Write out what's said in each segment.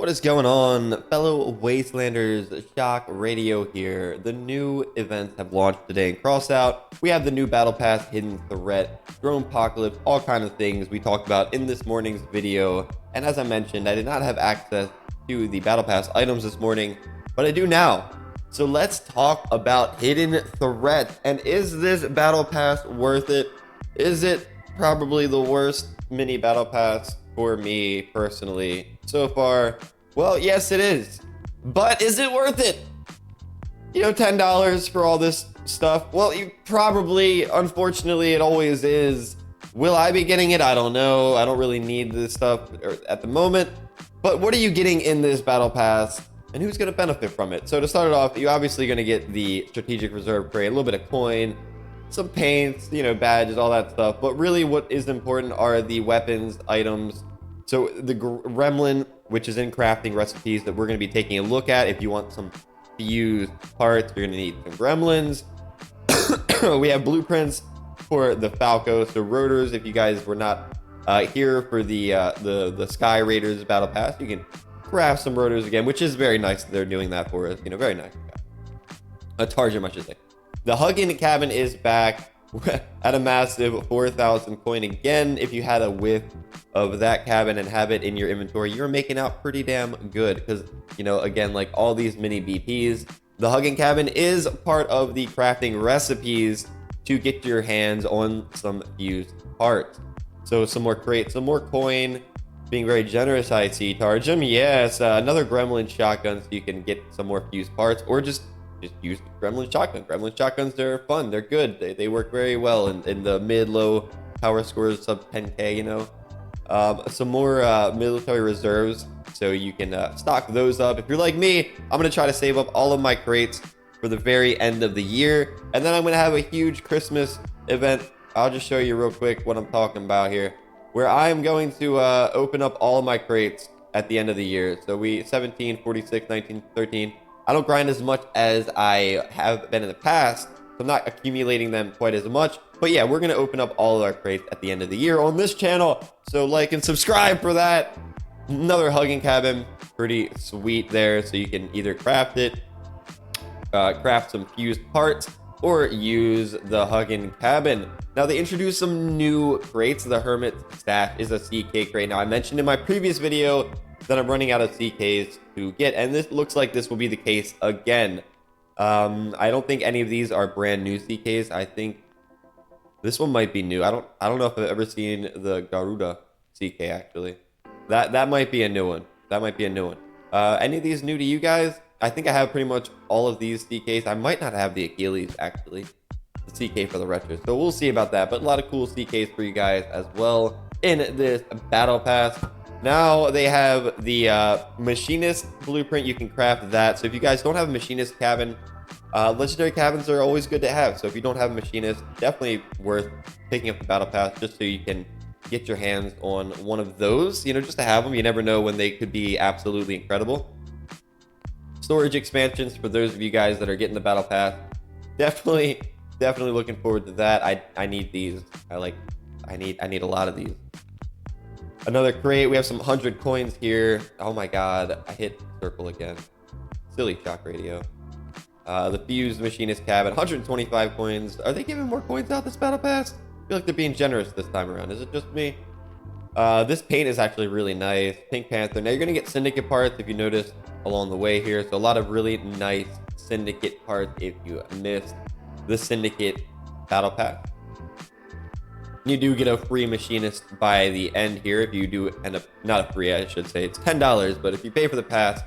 What is going on, fellow Wastelanders? Shock Radio here. The new events have launched today in CROSSOUT. We have the new Battle Pass, Hidden Threat, Drone Apocalypse, all kind of things we talked about in this morning's video. And as I mentioned, I did not have access to the Battle Pass items this morning, but I do now. So let's talk about Hidden Threat. And is this Battle Pass worth it? Is it probably the worst mini Battle Pass for me personally so far? Well, yes it is, but is it worth it? You know, $10 for all this stuff. Well, you probably, unfortunately, it always is. Will I be getting it? I don't know. I don't really need this stuff at the moment, but what are you getting in this Battle Pass and who's going to benefit from it? So to start it off, you're obviously going to get the strategic reserve crate, a little bit of coin, some paints, you know, badges, all that stuff. But really what is important are the weapons, items. So the gremlin, which is in crafting recipes that we're going to be taking a look at. If you want some fused parts, you're going to need some gremlins. We have blueprints for the Falco. So rotors, if you guys were not here for the Sky Raiders Battle Pass, you can craft some rotors again, which is very nice that they're doing that for us. You know, very nice. A Targem, I should say. The Hugging Cabin is back at a massive 4,000 coin again. If you had a whiff of that cabin and have it in your inventory, you're making out pretty damn good because, you know, again, like all these mini BPs, the Hugging Cabin is part of the crafting recipes to get your hands on some fused parts. So some more crates, some more coin, being very generous. I see Targem. Yes, another Gremlin shotgun so you can get some more fused parts, or just use Gremlin shotgun. Gremlin shotguns, they're fun, they're good, they work very well in the mid-low power scores, sub 10k, you know. Some more military reserves, so you can stock those up. If you're like me, I'm gonna try to save up all of my crates for the very end of the year, and then I'm gonna have a huge Christmas event. I'll just show you real quick what I'm talking about here, where I'm going to open up all of my crates at the end of the year. So 17, 46, 19, 13. I don't grind as much as I have been in the past, so I'm not accumulating them quite as much. But yeah, we're going to open up all of our crates at the end of the year on this channel. So like and subscribe for that. Another Hugging Cabin, pretty sweet there. So you can either craft it, craft some fused parts, or use the Hugging Cabin. Now they introduced some new crates. The Hermit Stash is a CK crate. Now I mentioned in my previous video that I'm running out of CKs to get, and this looks like this will be the case again. I don't think any of these are brand new CKs. I think this one might be new. I don't know if I've ever seen the Garuda CK actually. That might be a new one. That might be a new one. Any of these new to you guys? I think I have pretty much all of these CKs. I might not have the Achilles actually, the CK for the retro. So we'll see about that. But a lot of cool CKs for you guys as well in this Battle Pass. Now they have the Machinist Blueprint. You can craft that. So if you guys don't have a Machinist cabin, legendary cabins are always good to have. So if you don't have a Machinist, definitely worth picking up the Battle Pass just so you can get your hands on one of those. You know, just to have them. You never know when they could be absolutely incredible. Storage expansions for those of you guys that are getting the Battle Pass. Definitely looking forward to that. I need these. I need a lot of these. Another crate. We have some 100 coins here. Oh my god, I hit circle again. Silly Shock Radio. The Fused Machinist Cabin, 125 coins. Are they giving more coins out this Battle Pass? I feel like they're being generous this time around. Is it just me? This paint is actually really nice. Pink Panther. Now you're gonna get Syndicate parts if you notice along the way here. So a lot of really nice Syndicate parts if you missed the Syndicate Battle Pass. You do get a free Machinist by the end here if you do end up, not a free, I should say, it's $10, but if you pay for the pass,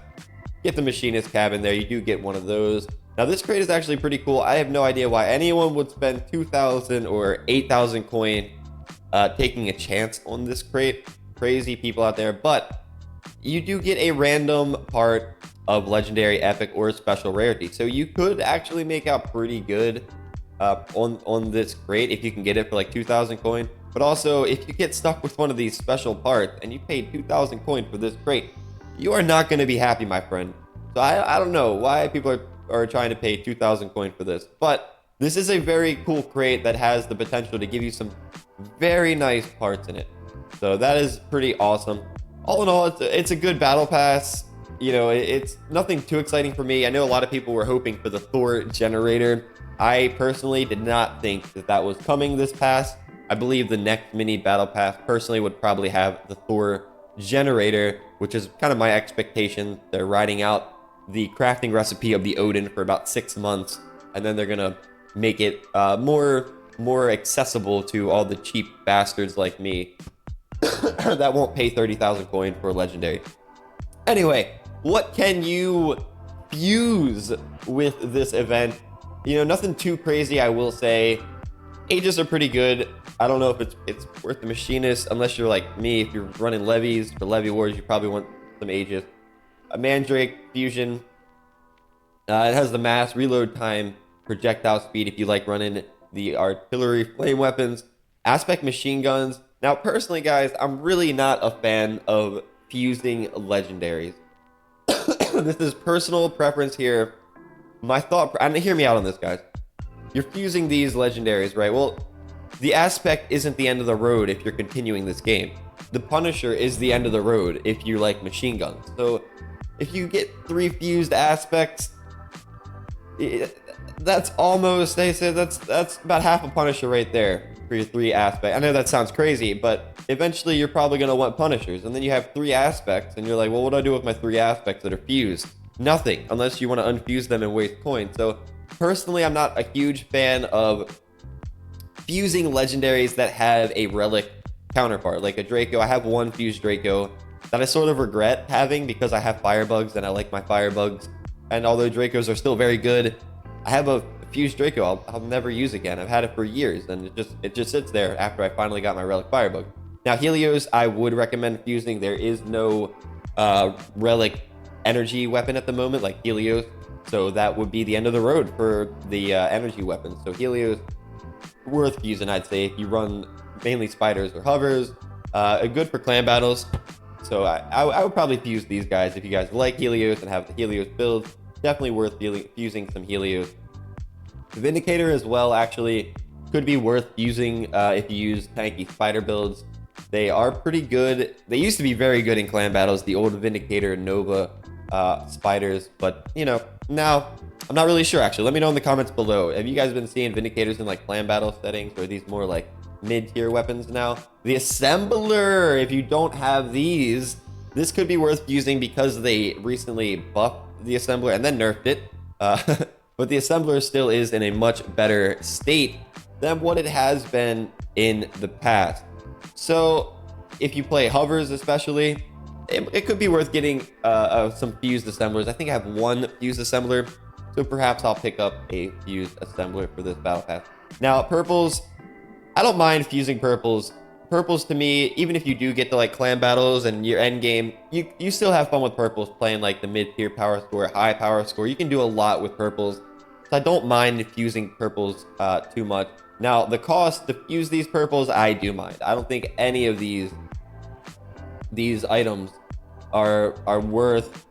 get the Machinist cabin there, you do get one of those. Now this crate is actually pretty cool. I have no idea why anyone would spend 2,000 or 8,000 coin taking a chance on this crate. Crazy people out there, but you do get a random part of legendary, epic, or special rarity. So you could actually make out pretty good on this crate if you can get it for like 2,000 coin. But also if you get stuck with one of these special parts and you paid 2,000 coin for this crate, you are not going to be happy, my friend. So I don't know why people are trying to pay 2,000 coin for this, but this is a very cool crate that has the potential to give you some very nice parts in it. So that is pretty awesome. All in all, it's a good battle pass. you know, it's nothing too exciting for me. I know a lot of people were hoping for the Thor generator. I personally did not think that that was coming this pass. I believe the next mini battle pass personally would probably have the Thor generator, which is kind of my expectation. They're writing out the crafting recipe of the Odin for about 6 months, and then they're gonna make it more accessible to all the cheap bastards like me that won't pay 30,000 coin for a legendary. Anyway, what can you fuse with this event? You know, nothing too crazy, I will say. Aegis are pretty good. I don't know if it's worth the machinist, unless you're like me. If you're running levies for levy wars, you probably want some Aegis. A Mandrake fusion. It has the mass, reload time, projectile speed if you like running the artillery flame weapons, aspect machine guns. Now, personally, guys, I'm really not a fan of fusing legendaries. This is personal preference here. My thought, and hear me out on this, guys. You're fusing these legendaries, right? Well, the aspect isn't the end of the road if you're continuing this game. The Punisher is the end of the road if you like machine guns. So if you get 3 fused aspects, that's almost, they said that's about half a Punisher right there for your 3 aspects. I know that sounds crazy, but eventually you're probably going to want Punishers, and then you have 3 aspects, and you're like, well, what do I do with my 3 aspects that are fused? Nothing, unless you want to unfuse them and waste coins. So personally, I'm not a huge fan of fusing legendaries that have a relic counterpart, like a Draco. I have 1 fused Draco that I sort of regret having because I have firebugs and I like my firebugs. And although Dracos are still very good, I have a fused Draco I'll never use again. I've had it for years, and it just sits there after I finally got my relic firebug. Now Helios, I would recommend fusing. There is no relic energy weapon at the moment like Helios, so that would be the end of the road for the energy weapons. So Helios, worth fusing, I'd say, if you run mainly spiders or hovers. Good for clan battles. So I would probably fuse these guys if you guys like Helios and have the Helios build. Definitely worth fusing some Helios. Vindicator as well, actually, could be worth using if you use tanky spider builds. They are pretty good. They used to be very good in clan battles, the old Vindicator Nova spiders, but you know, now I'm not really sure. Actually, let me know in the comments below. Have you guys been seeing Vindicators in like clan battle settings, or are these more like mid-tier weapons now? The Assembler, if you don't have these, this could be worth using because they recently buffed the Assembler and then nerfed it. But the Assembler still is in a much better state than what it has been in the past. So if you play hovers especially, it could be worth getting some fused assemblers. I think I have 1 fused assembler, so perhaps I'll pick up a fused assembler for this battle pass. Now purples, I don't mind fusing purples. Purples to me, even if you do get to like clan battles and your end game, you still have fun with purples playing like the mid-tier power score, high power score. You can do a lot with purples. So I don't mind fusing purples too much. Now the cost to fuse these purples, I do mind. I don't think any of these items are worth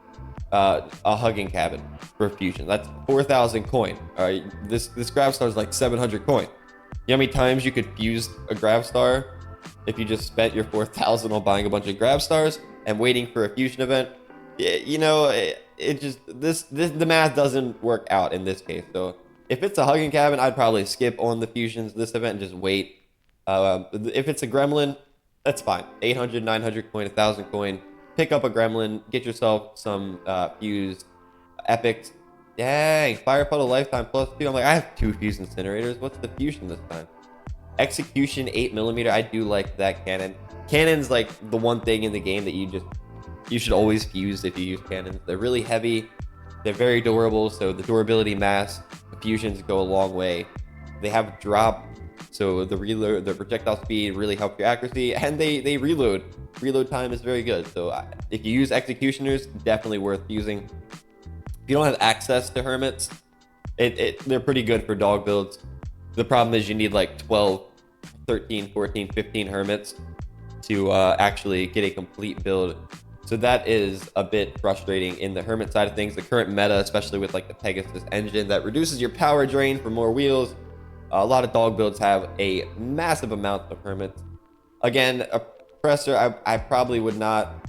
a hugging cabin for fusion. That's 4,000 coin. All right, this grab star is like 700 coin. You know how many times you could fuse a grab star if you just spent your 4,000 on buying a bunch of grab stars and waiting for a fusion event? You know, it just the math doesn't work out in this case. So if it's a hugging cabin, I'd probably skip on the fusions this event and just wait. If it's a gremlin, that's fine. 800, 900 coin, 1,000 coin. Pick up a gremlin, get yourself some fused epics. Dang, fire puddle lifetime +2. I'm like, I have 2 fused incinerators. What's the fusion this time? Execution 8mm. I do like that cannon. Cannon's like the one thing in the game that you should always fuse if you use cannons. They're really heavy. They're very durable, so the durability mass, the fusions go a long way. They have drop, so the reload, the projectile speed really helps your accuracy, and they reload. Reload time is very good. So if you use executioners, definitely worth using. If you don't have access to hermits, they're pretty good for dog builds. The problem is you need like 12, 13, 14, 15 hermits to actually get a complete build. So that is a bit frustrating in the hermit side of things. The current meta, especially with like the Pegasus engine that reduces your power drain for more wheels. A lot of dog builds have a massive amount of hermits. Again, a oppressor, I probably would not.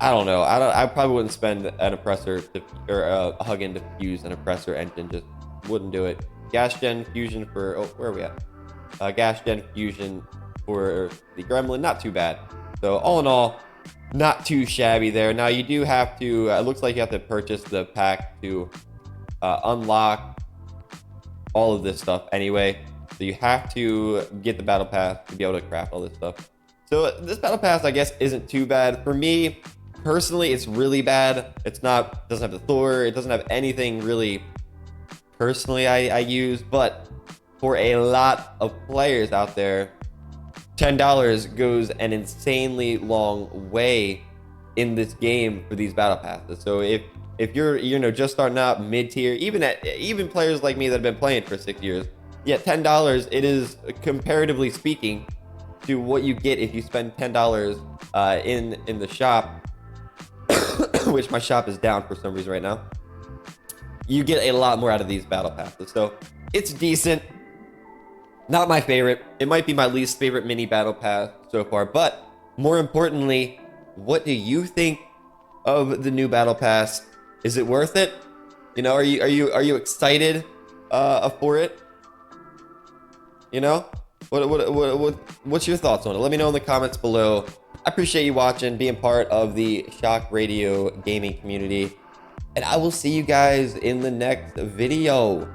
I don't know. I probably wouldn't spend an oppressor or a hug-in to fuse an oppressor engine. Just wouldn't do it. Gas gen fusion for, oh, where are we at? Gas gen fusion for the gremlin, not too bad. So all in all, not too shabby there. Now you do have to, it looks like you have to purchase the pack to unlock all of this stuff anyway. So you have to get the battle pass to be able to craft all this stuff. So this battle pass, I guess, isn't too bad. For me, personally, it's really bad. It's not, doesn't have the Thor. It doesn't have anything really personally I use. But for a lot of players out there, $10 goes an insanely long way in this game for these battle passes. So if you're just starting out mid-tier, even players like me that have been playing for 6 years, yeah, $10, it is, comparatively speaking, to what you get if you spend $10 in the shop, which my shop is down for some reason right now. You get a lot more out of these battle passes. So it's decent. Not my favorite. It might be my least favorite mini battle pass so far, but more importantly, what do you think of the new battle pass? Is it worth it? You know, are you excited for it? You know, what's your thoughts on it? Let me know in the comments below. I appreciate you watching, being part of the Shock Radio gaming community, and I will see you guys in the next video.